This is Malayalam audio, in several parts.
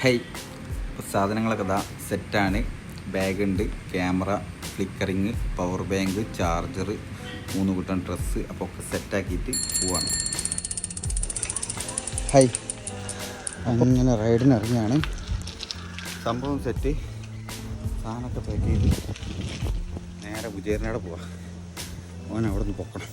ഹേയ്, സാധനങ്ങളൊക്കെ ഇതാ സെറ്റാണ്. ബാഗുണ്ട്, camera, flickering, power bank, charger, 3 കൂട്ടം ഡ്രസ്സ്. അപ്പോൾ ഒക്കെ സെറ്റാക്കിയിട്ട് പോവാണ്. ഹൈ, അങ്ങനെ റൈഡിന് ഇറങ്ങിയാണ്. സംഭവം സെറ്റ്. സാധനമൊക്കെ പാക്ക് ചെയ്ത് നേരെ കുജേരനോടെ പോവാം. ഓൻ അവിടെ നിന്ന് പൊക്കണം.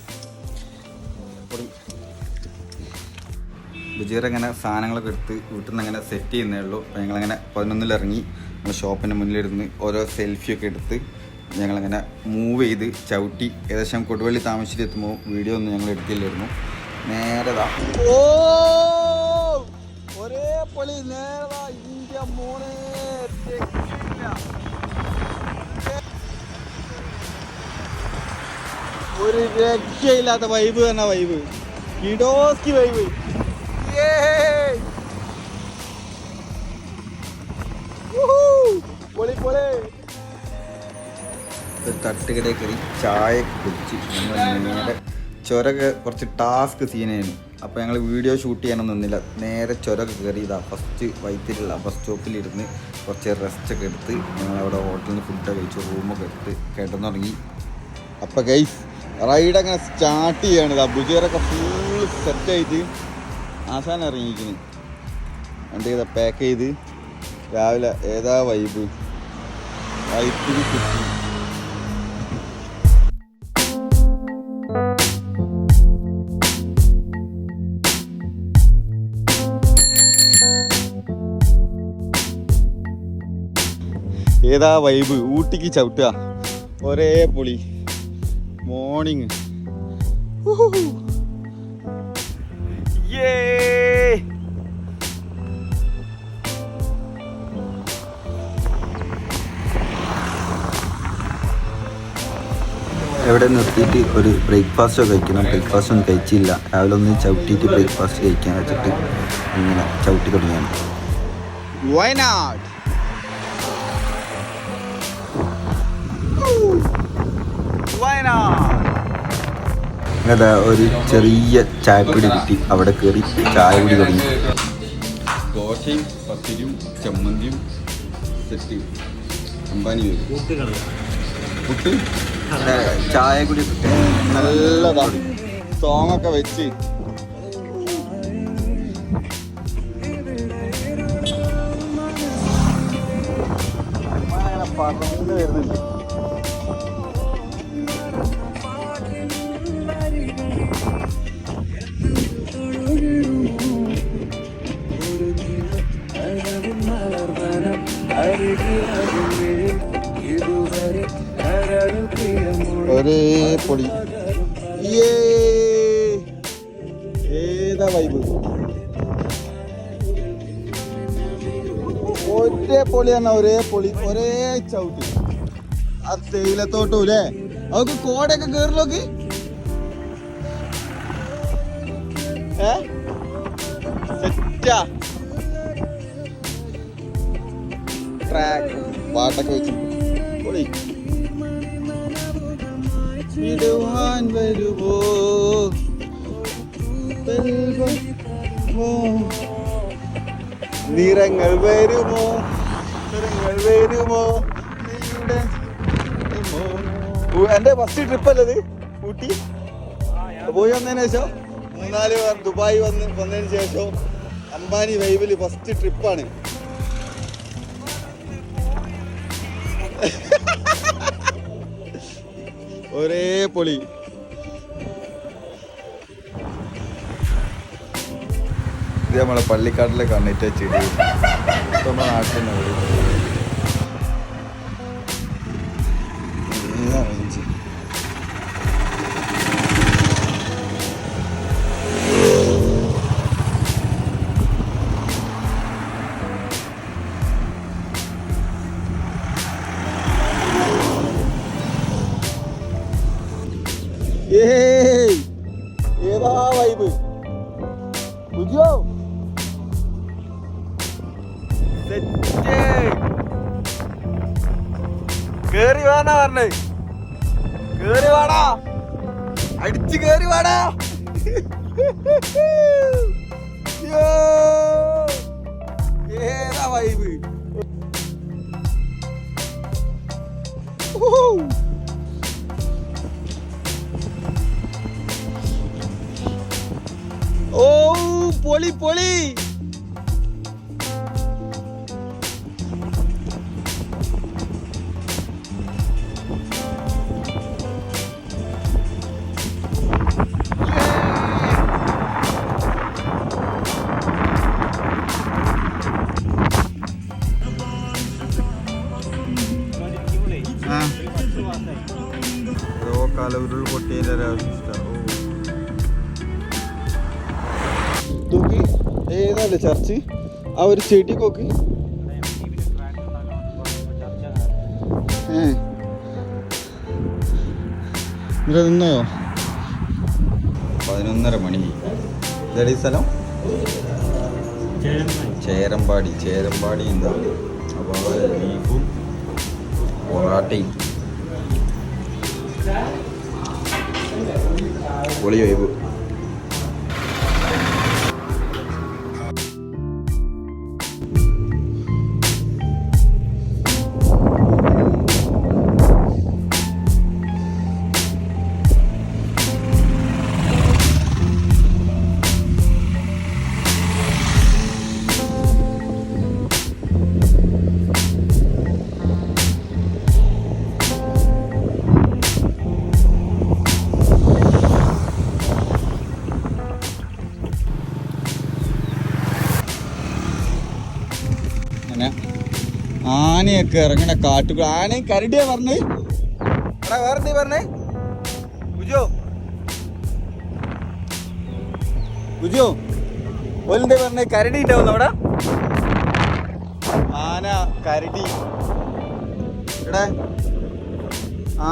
ബുജീർ അങ്ങനെ സാധനങ്ങളൊക്കെ എടുത്ത് വീട്ടിൽ നിന്ന് അങ്ങനെ സെറ്റ് ചെയ്യുന്നേ ഉള്ളൂ. ഞങ്ങളങ്ങനെ 11 ഇറങ്ങി നമ്മൾ ഷോപ്പിൻ്റെ മുന്നിലിരുന്ന് ഓരോ സെൽഫിയൊക്കെ എടുത്ത് ഞങ്ങളങ്ങനെ മൂവ് ചെയ്ത് ചവിട്ടി ഏകദേശം കൊടുവള്ളി താമരശ്ശേരി വീഡിയോ ഒന്നും ഞങ്ങൾ എടുത്തില്ലായിരുന്നു. നേരതാ ഒരേ പൊളി നേരതാ ഇന്ത്യ മോനെ. ഒരു രക്ഷയില്ലാത്ത വൈബ് തന്നെ, വൈബ് കിഡോസ്കി വൈബ്. ഒരു തട്ടുകടയിൽ കയറി ചായ കുടിച്ച് നേരെ ചുരക്ക് കുറച്ച് ടാസ്ക് സീനായിരുന്നു. അപ്പോൾ ഞങ്ങൾ വീഡിയോ ഷൂട്ട് ചെയ്യാനൊന്നും നിന്നില്ല. നേരെ ചുരക്ക് കയറി ഇതാ ഫസ്റ്റ് വൈത്തിരിയുള്ള ബസ് സ്റ്റോപ്പിലിരുന്ന് കുറച്ച് റെസ്റ്റൊക്കെ എടുത്ത് ഞങ്ങളവിടെ ഹോട്ടലിൽ നിന്ന് ഫുഡൊക്കെ കഴിച്ചു, റൂമൊക്കെ എടുത്ത് കിടന്നുറങ്ങി. അപ്പോൾ ഗൈസ് റൈഡ് അങ്ങനെ സ്റ്റാർട്ട് ചെയ്യാണ്. ബുജേറൊക്കെ ഫുള്ള് സെറ്റായിട്ട് ആശാനം ഇറങ്ങിയിരിക്കുന്നു. വണ്ടി ചെയ്താൽ പാക്ക് ചെയ്ത് രാവിലെ ഏതാ വൈബ് വൈത്തിരി കിട്ടി. ഏതാ വൈബ്, ഊട്ടിക്ക് ചവിട്ടുക ഒരേ പൊളി. മോർണിംഗ് എവിടെ നിർത്തിയിട്ട് ഒരു ബ്രേക്ക്ഫാസ്റ്റോ കഴിക്കണം. ബ്രേക്ക്ഫാസ്റ്റ് ഒന്നും കഴിച്ചില്ല. രാവിലെ ഒന്ന് ചവിട്ടിയിട്ട് ബ്രേക്ക്ഫാസ്റ്റ് കഴിക്കാൻ വെച്ചിട്ട് ഇങ്ങനെ ചവിട്ടി തുടങ്ങിയാണ്. വയനാട് അതാ ഒരു ചെറിയ ചായപ്പൊടി കിട്ടി. അവിടെ കയറി ചായ കുടി തുടങ്ങി. ദോശയും പത്തിരിയും ചമ്മന്തിയും സെറ്റ്. അമ്പാനി പുട്ട് ചായ കുടി നല്ലതാണ്. സോങ്ങൊക്കെ വെച്ച് അങ്ങനെ പറന്ന് വരുന്നുണ്ട്. ഒരേ പൊടി. ഏതാ വൈബ്, ഒരേ പൊളി തന്നെ, ഒരേ പൊളി, ഒരേ ചവിട്ടി. ആ തേയിലത്തോട്ടും അല്ലേ, അവർക്ക് കോടയൊക്കെ കേറി നോക്കി. സെറ്റാ ട്രാക്ക് പാട്ടൊക്കെ വെച്ചു പൊളി. വിടുവാൻ വരുമോ നിറങ്ങൾ വരുമോ, നിറങ്ങൾ വരുമോ. എൻ്റെ ഫസ്റ്റ് ട്രിപ്പ് അല്ലത് ഊട്ടി. പോയി വന്നതിന് ശേഷം 3-4 ദുബായ് വന്നതിന് ശേഷം അംബാനി വൈബിൽ ഫസ്റ്റ് ട്രിപ്പാണ്. ഒരേ പൊളി. ഇത് നമ്മളെ പള്ളിക്കാട്ടിലെ കണ്ണിറ്റ ചെടി നമ്മുടെ നാട്ടിൽ നിന്ന് ഏതാ വൈബ് ബുജിയോ. കേറി വേണ പറഞ്ഞേ, കേറി വാടാ, അടിച്ച് കേറി വാടാ. ഏതാ വൈബ്. ഓ പൊളി പൊളി. ഉരുൾ പൊട്ടിയതിൻ്റെ ഏതാണ്ട് ചർച്ച് ആ ഒരു ചെടി കൊക്ക് ഇവിടെ നിന്നോ. 11:30 മണി. ഇതടി സ്ഥലം ചേരമ്പാടി. ചേരമ്പാടി എന്താ അപ്പോൾ ബീഫും പൊറാട്ടയും പൊളി വൈബ്. ആനയൊക്കെ ഇറങ്ങണ കാട്ടുകൾ. ആനയും കരടിയാ പറഞ്ഞേ. എടാ വേറെന്തീ പറഞ്ഞേ ബുജോ ഓലെന്തേ പറഞ്ഞേ? കരടി ഉണ്ടാവുന്നു അവിടെ. ആന കരടി. എടാ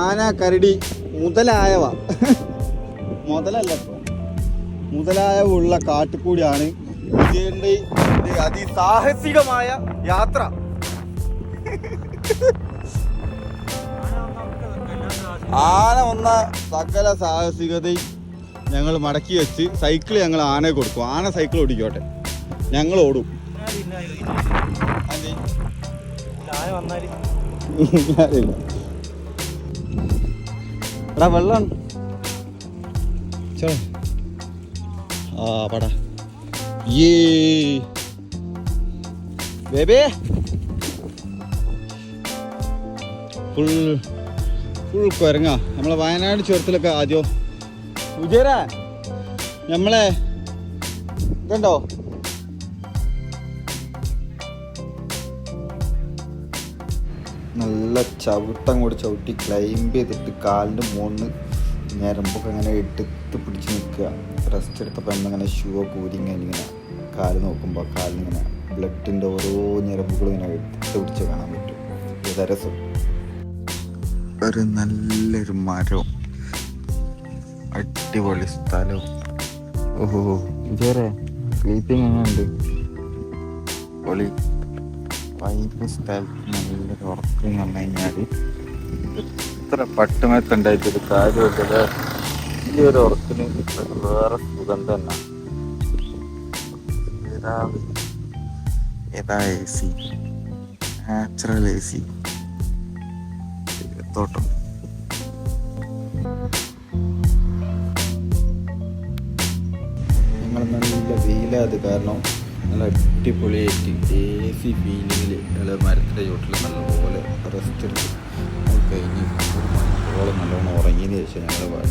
ആന കരടി മുതലായവ മുതലല്ല ഇപ്പൊ മുതലായവ ഉള്ള കാട്ടുകൂടിയാണ് വിജയന്റെ അതിസാഹസികമായ യാത്ര. ആന വന്ന സകല സാഹസികതയും ഞങ്ങൾ മടക്കി വെച്ച് സൈക്കിൾ ഞങ്ങൾ ആനയെ കൊടുക്കും. ആന സൈക്കിൾ ഓടിക്കോട്ടെ, ഞങ്ങൾ ഓടും. എടാ വെള്ളം ആ പടാ ബേബേ ഫുൾ കുരങ്ങ. നമ്മളെ വയനാട് ചുരത്തിലൊക്കെ ആദ്യം ഉജേരാ നമ്മളെ ഇതുണ്ടോ നല്ല ചവിട്ടം കൂടി ചവിട്ടി ക്ലൈംബ് ചെയ്തിട്ട് കാലിൻ്റെ മുകളിൽ ഞരമ്പൊക്കെ ഇങ്ങനെ എടുത്ത് പിടിച്ച് നിൽക്കുക. റെസ്റ്റ് എടുത്തപ്പോൾ എന്നങ്ങനെ ഷൂ കൂരിങ്ങനെ കാല് നോക്കുമ്പോൾ കാലിനിങ്ങനെ ബ്ലഡിൻ്റെ ഓരോ ഞരമ്പുകളും ഇങ്ങനെ എടുത്ത് പിടിച്ച് കാണാൻ പറ്റും. ഏതാ രസം. ഒരു നല്ലൊരു മരവും അടിപൊളി സ്ഥലവും. ഓഹോ ഇതേറെ സ്ലീപ്പിംഗ് എങ്ങനെയുണ്ട്? പൊളി വൈബ് സ്ഥലത്ത് നല്ലൊരു ഉറക്കം വന്നു കഴിഞ്ഞാൽ ഇത്ര പട്ടുമത്തുണ്ടായിട്ടൊരു കാര്യമില്ല. ഈ ഒരു ഉറക്കിന് വേറെ സുഖം തന്നെ. ഏതാ AC, നാച്ചുറൽ AC തോട്ടം. ഞങ്ങൾ നല്ല വെയിലാത് കാരണം നല്ല അടിപൊളിയായിട്ട് AC ഫീലിങ്ങിൽ നല്ല മരത്തിൻ്റെ ചോട്ടിൽ നല്ലപോലെ റെസ്റ്റ് എടുത്ത് കഴിഞ്ഞ് ഒരു മണിക്കൂറോളം നല്ലോണം ഉറങ്ങിയതിന് ശേഷം ഞങ്ങൾ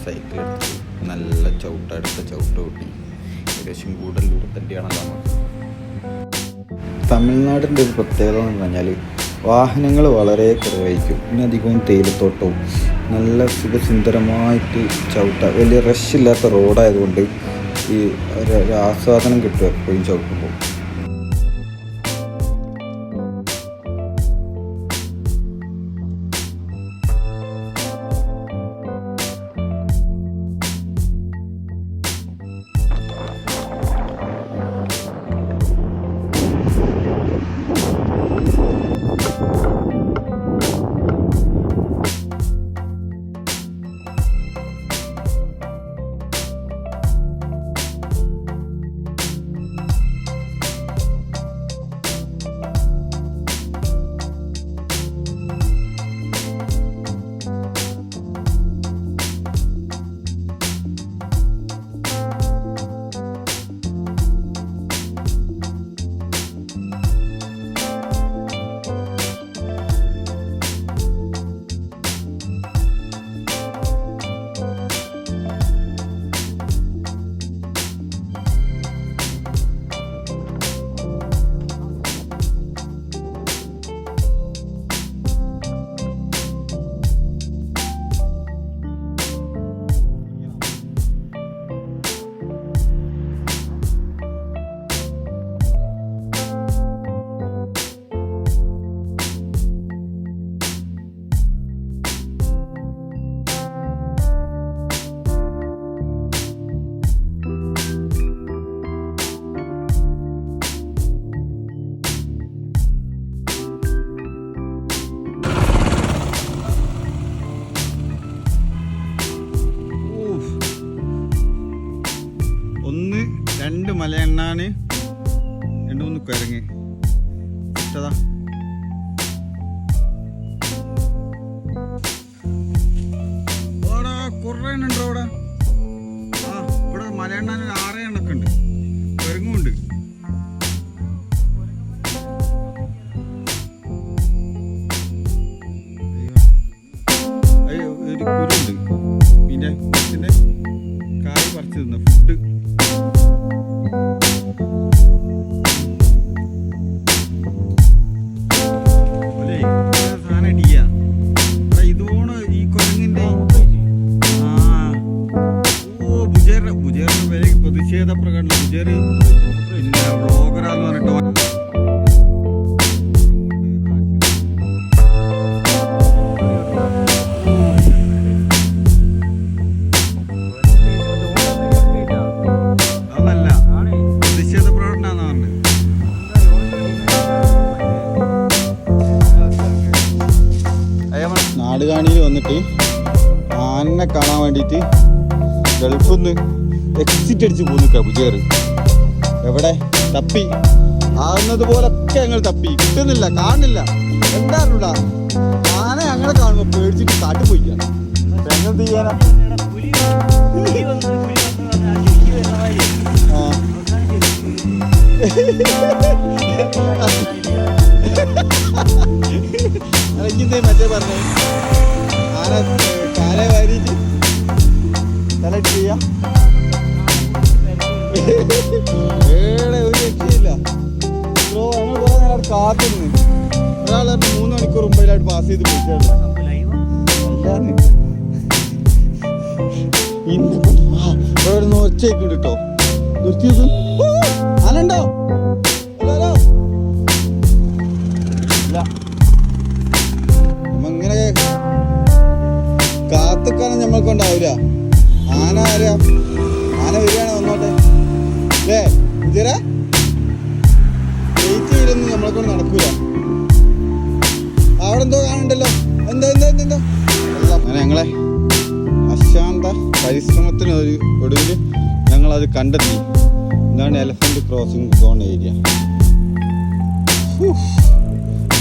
സൈക്കിൾ എടുത്ത് നല്ല അടുത്ത ചവിട്ട് കൂട്ടി ഏകദേശം കൂടുതൽ ദൂരത്തിൻ്റെയാണല്ലോ നമുക്ക്. തമിഴ്നാടിൻ്റെ ഒരു പ്രത്യേകത എന്ന് പറഞ്ഞാൽ വാഹനങ്ങൾ വളരെ കുറവായിരിക്കും. പിന്നെ അധികവും തേയിലത്തോട്ടവും നല്ല സുഖസുന്ദരമായിട്ട് ചവിട്ടാൻ വലിയ റഷില്ലാത്ത റോഡായതുകൊണ്ട് ഈ ഒരു ആസ്വാദനം കിട്ടും എപ്പോഴും ചവിട്ടുമ്പോൾ. മലയണ്ണാന് 2-3 കുരങ്ങ് ഇഷ്ടതാ. കുറേ ഉണ്ടോ അവിടെ? ആ ഇവിടെ മലയണ്ണാൻ 6 എണ്ണൊക്കെ ഉണ്ട്. കുരങ്ങും ഉണ്ട്. ഒരു കുരുണ്ട് പിന്നെ മരത്തിൻ്റെ കായ് പറിച്ച് തിന്ന ഫുഡ്. സാധനം ഇടിയ ഇതുകൊണ്ട് ഈ കുരങ്ങിൻ്റെ ബുജേറിന്റെ വിലയ്ക്ക് പ്രതിഷേധ പ്രകടനം. ബുജേറ് പിന്നെ ബ്ലോഗറാന്ന് പറഞ്ഞിട്ടോ നാടുകാണിയിൽ വന്നിട്ട് ആനനെ കാണാൻ വേണ്ടിയിട്ട് ഗൾഫിൽ നിന്ന് എക്സിറ്റ് അടിച്ച് പോന്നിക്ക ബുജേറ്. എവിടെ തപ്പി ആകുന്നത് പോലൊക്കെ ഞങ്ങൾ തപ്പി, കിട്ടുന്നില്ല, കാണുന്നില്ല. എന്താറില്ല ആന ഞങ്ങളെ കാണുമ്പോൾ പേടിച്ചിട്ട് കാട്ടി പോയിക്കാണ്. എന്ത് ചെയ്യാനാ? എനിക്കെന്തേ മറ്റേ പറഞ്ഞേ ആന കാലെ വാരിയിട്ട് തലയിട്ട് ചെയ്യാം. ഒരു രക്ഷയില്ല. ഞങ്ങൾ കുറെ നേരം കാത്തുനിന്ന് ഒരാൾ 3 മണിക്കൂർ മുമ്പിലായിട്ട് പാസ് ചെയ്ത് പോയിട്ടാണ്. ഇവിടെ ഒച്ചയൊക്കെ കേട്ടോ. നിർത്തിയത് ആനുണ്ടോ? ഹലോ ഇല്ല. നമ്മങ്ങനെ കാത്തുക്കാനും നമ്മൾക്കൊണ്ടാവില്ല. ആന ആരാ? ആന വരികയാണെ വന്നോട്ടെ അല്ലേ? ഇതേ വെയിറ്റ് ചെയ്തൊന്നും നമ്മളെ കൊണ്ട് നടക്കൂല. അവിടെ എന്തോ കാണണ്ടല്ലോ. എന്താ അങ്ങനെ ഞങ്ങളെ അശാന്ത പരിശ്രമത്തിന് ഒടുവിൽ ഞങ്ങളത് കണ്ടെത്തി. ഇതാണ് എലഫന്റ് ക്രോസിംഗ് സോൺ ഏരിയ.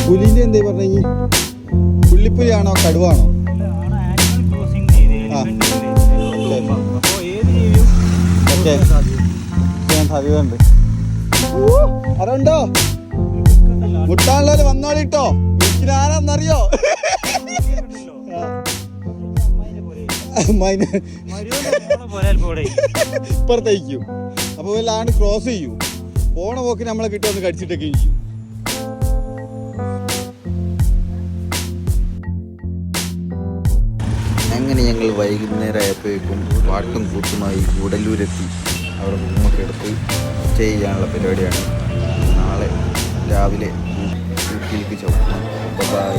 പുലിൻ്റെ എന്താ പറഞ്ഞ പുള്ളിപ്പുലിയാണോ കടുവാണോ? ഓക്കെ ചെയ്യാൻ സാധ്യതയുണ്ട്. അതുണ്ടോ? മുട്ടാനുള്ളവര് വന്നോളിട്ടോ. ആരാന്നറിയോ? ഇപ്പുറത്തേക്കും. അപ്പൊ വല്ലാണ്ട് ക്രോസ് ചെയ്യൂ. പോണ പോക്ക് നമ്മളെ കിട്ടുമെന്ന് കടിച്ചിട്ടൊക്കെയും ചെയ്യും. അങ്ങനെ ഞങ്ങൾ വൈകുന്നേരം ആയപ്പോഴേക്കും പാട്ടും കൂട്ടുമായി ഗൂഡല്ലൂരെത്തി. അവിടെ റൂമൊക്കെ എടുത്ത് സ്റ്റേ ചെയ്യാനുള്ള പരിപാടിയാണ്. നാളെ രാവിലെ ഊട്ടിയിലേക്ക് ചവിട്ടണം. ബൈ.